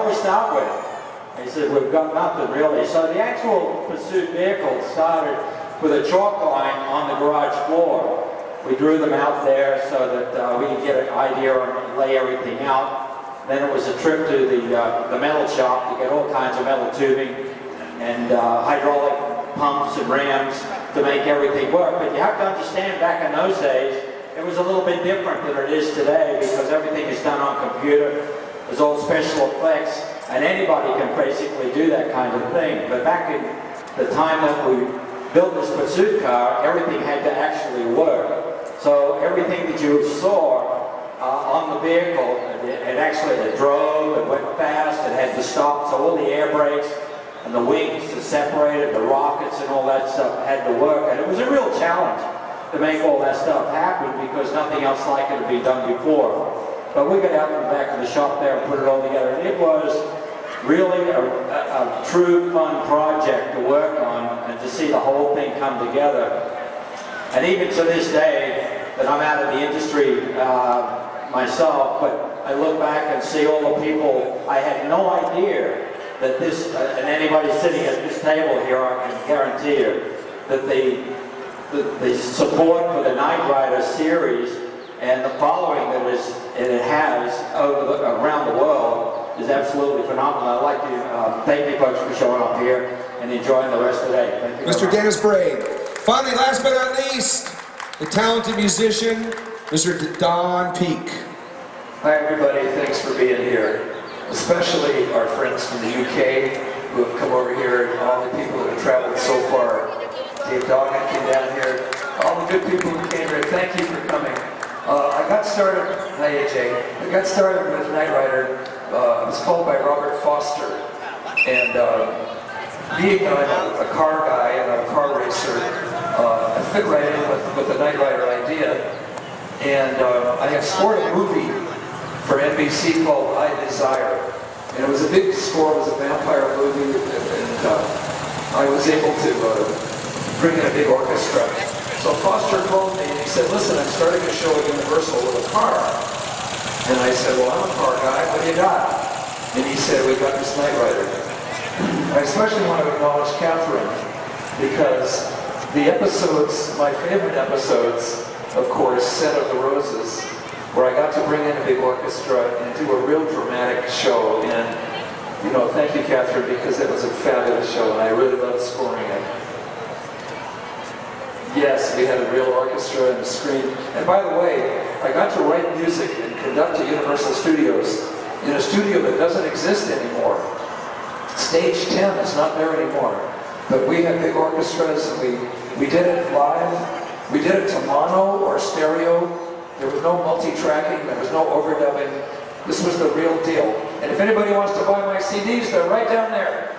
what do we start with? He said, we've got nothing really. So the actual pursuit vehicle started with a chalk line on the garage floor. We drew them out there so that we could get an idea and lay everything out. Then it was a trip to the metal shop to get all kinds of metal tubing and hydraulic pumps and rams to make everything work. But you have to understand, back in those days, it was a little bit different than it is today because everything is done on computer. There's all special effects, and anybody can basically do that kind of thing. But back in the time that we built this pursuit car, everything had to actually work. So everything that you saw on the vehicle, it actually drove, it went fast, it had to stop, so all the air brakes and the wings to separate it, the rockets and all that stuff had to work. And it was a real challenge to make all that stuff happen because nothing else like it had been done before. But we got out in the back of the shop there and put it all together. And it was really a true fun project to work on and to see the whole thing come together. And even to this day, that I'm out of the industry myself, but I look back and see all the people, I had no idea that this, and anybody sitting at this table here, I can guarantee you, that the support for the Knight Rider series and the following that it has around the world is absolutely phenomenal. I'd like to thank you folks for showing up here and enjoying the rest of the day. Thank you. Mr. Dennis Braid. Finally, last but not least, the talented musician, Mr. Don Peake. Hi everybody, thanks for being here. Especially our friends from the UK who have come over here, and all the people that have traveled so far. Dave Doggan came down here, all the good people who came here, thank you for coming. I got started, hi AJ, I got started with Knight Rider, I was called by Robert Foster, and being a car guy and a car racer, I fit right in with the Knight Rider idea, and I have scored a movie for NBC called I Desire, and it was a big score, it was a vampire movie, and I was able to bring in a big orchestra. So Foster called me and he said, listen, I'm starting a show at Universal with a car. And I said, well, I'm a car guy, what do you got? And he said, we got this Knight Rider. I especially want to acknowledge Catherine, because the episodes, my favorite episodes, of course, Set of the Roses, where I got to bring in a big orchestra and do a real dramatic show. And, you know, thank you, Catherine, because it was a fabulous show and I really loved scoring it. Yes, we had a real orchestra and a screen. And by the way, I got to write music and conduct at Universal Studios in a studio that doesn't exist anymore. Stage 10 is not there anymore. But we had big orchestras and we did it live. We did it to mono or stereo. There was no multi-tracking, there was no overdubbing. This was the real deal. And if anybody wants to buy my CDs, they're right down there.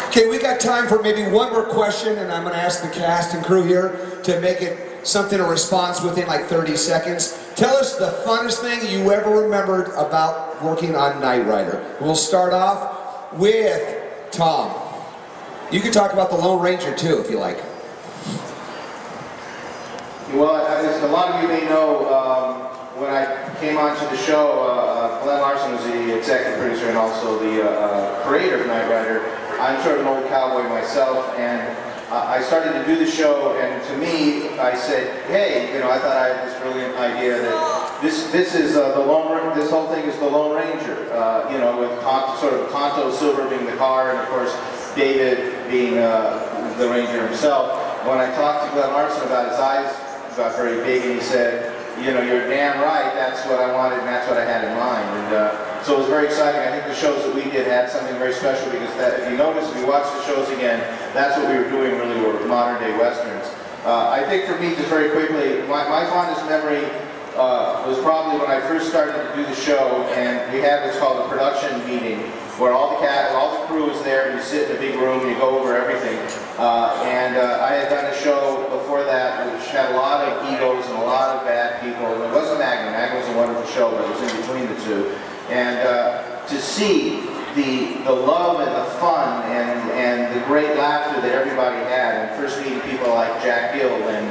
Okay, we got time for maybe one more question, and I'm going to ask the cast and crew here to make it something, a response within like 30 seconds. Tell us the funnest thing you ever remembered about working on Knight Rider. We'll start off with Tom. You can talk about the Lone Ranger too, if you like. Well, as a lot of you may know, when I came onto the show, Glenn Larson was the executive producer and also the creator of Knight Rider. I'm sort of an old cowboy myself, and I started to do the show, and to me, I said, hey, you know, I thought I had this brilliant idea that this is the Lone, this whole thing is the Lone Ranger, you know, with sort of Tonto Silver being the car, and of course, David being the Ranger himself. When I talked to Glenn Larson about his eyes, got very big, and he said, you know, you're damn right, that's what I wanted and that's what I had in mind. And so it was very exciting. I think the shows that we did had something very special because that, if you notice, if you watch the shows again, that's what we were doing really, were modern day Westerns. I think for me, just very quickly, my fondest memory was probably when I first started to do the show, and we had what's called a production meeting, where all the crew is there, and you sit in a big room and you go over everything. I had done a show before that which had a lot of egos and a lot of bad people. It wasn't Magnum. Magnum was a wonderful show, but it was in between the two. And to see the love and the fun and the great laughter that everybody had, and first meeting people like Jack Gill and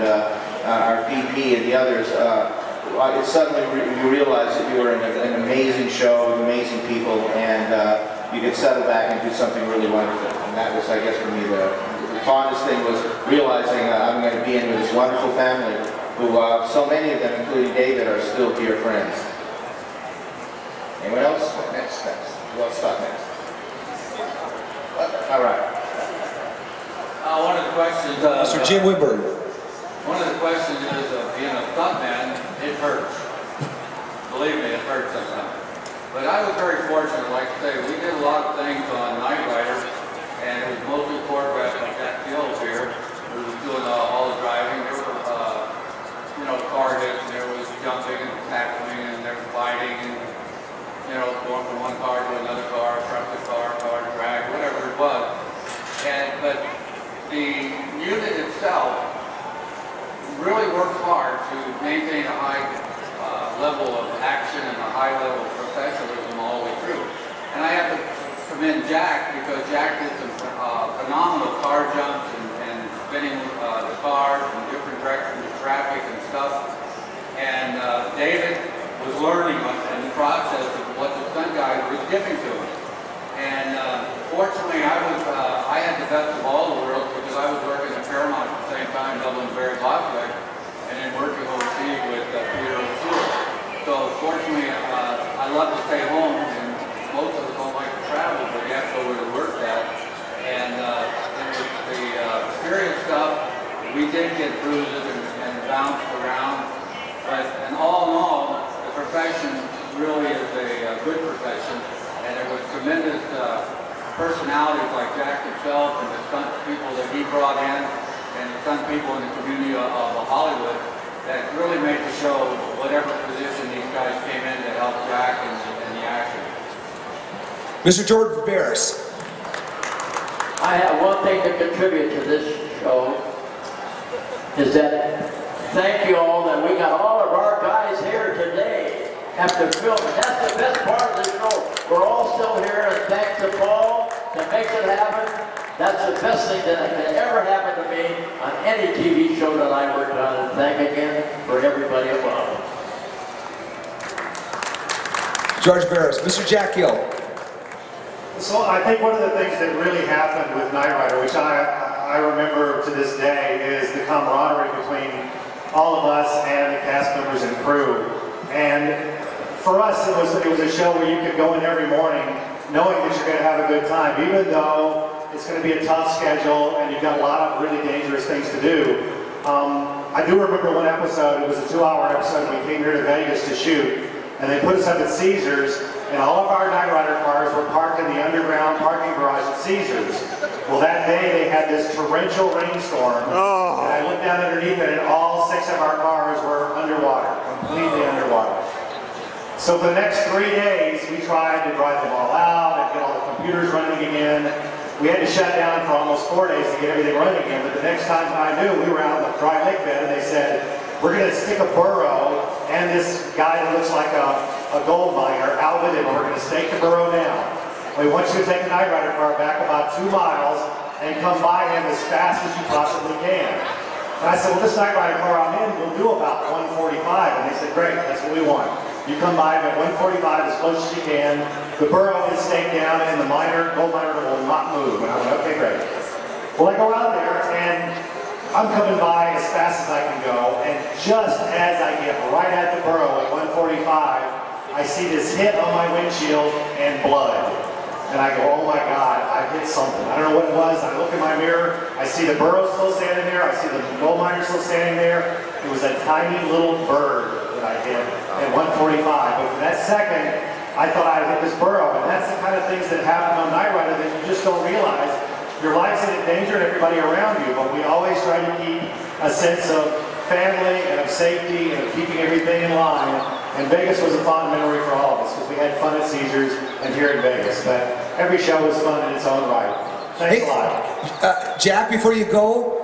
our VP and the others, it suddenly you realize that you were in an amazing show, amazing people, and you could settle back and do something really wonderful. And that was, I guess, for me, the fondest thing was realizing I'm going to be in with this wonderful family, who so many of them, including David, are still dear friends. Anyone else? Next. Who else start next? All right. One of the questions... Mr. Jim Woodburn. One of the questions is, being a stuntman, it hurts. Believe me, it hurts sometimes. But I was very fortunate, like I say, we did a lot of things on Knight Rider, and it was mostly choreographed by Jack Fields here, who was doing all the driving. There were, you know, car hits, and there was jumping and tackling, and there was fighting, and, you know, going from one car to another car, truck to car to drag, whatever it was. But the unit itself really works hard to maintain a high level of action and a high level of professionalism all the way through. And I have to commend Jack, because Jack did some phenomenal car jumps and spinning the cars in different directions of traffic and stuff. And David was learning in the process of what the stunt guy was giving to him. And fortunately, I had the best of all the worlds, because I was working at Fremont at the same time, doubling Barry Boswick, and then working overseas with Peter O'Toole. So fortunately, I love to stay home, and most of us don't like to travel, but you have to go where the work's at. And the serious stuff, we did get bruises and bounced around, but in all, the profession really is a good profession. And there was tremendous personalities like Jack himself and the stunt people that he brought in, and the stunt people in the community of Hollywood, that really made the show whatever position these guys came in to help Jack and the action. Mr. George Barris. I have one thing to contribute to this show, is that thank you all that we got all of our guys here today after filming. That's the best part of the show. We're all still here, and thanks to Paul to make it happen. That's the best thing that can ever happen to me on any TV show that I worked on. And thank again for everybody involved. George Barris. Mr. Jack Hill. So I think one of the things that really happened with Knight Rider, which I remember to this day, is the camaraderie between all of us and the cast members and crew. And for us, it was a show where you could go in every morning knowing that you're going to have a good time, even though it's going to be a tough schedule and you've got a lot of really dangerous things to do. I do remember one episode, it was a 2-hour episode, we came here to Vegas to shoot, and they put us up at Caesars, and all of our Knight Rider cars were parked in the underground parking garage at Caesars. Well, that day they had this torrential rainstorm, and I looked down underneath it, and all 6 of our cars were underwater, completely underwater. So for the next 3 days, we tried to drive them all out and get all the computers running again. We had to shut down for almost 4 days to get everything running again, but the next time I knew, we were out on the dry lake bed, and they said, we're going to stick a burrow and this guy that looks like a gold miner out with him, and we're going to stake the burrow down. We want you to take the Knight Rider car back about 2 miles and come by him as fast as you possibly can. And I said, well, this Knight Rider car I'm in will do about 145. And they said, great, that's what we want. You come by him at 145 as close as you can. The burrow is staked down, and the gold miner will not move. And I went, okay, great. Well, I go out there, and I'm coming by as fast as I can go. And just as I get right at the burrow at 145, I see this hit on my windshield and blood. And I go, oh my God, I hit something. I don't know what it was. I look in my mirror. I see the burrow still standing there. I see the gold miner still standing there. It was a tiny little bird that I hit at 145. But for that second, I thought I had hit this burrow. And that's the kind of things that happen on Knight Rider that you just don't realize. Your life's in danger and everybody around you. But we always try to keep a sense of family and of safety and of keeping everything in line. And Vegas was a fond memory for all of us because we had fun at Caesars and here in Vegas. But every show was fun in its own right. Thanks a lot. Jack, before you go,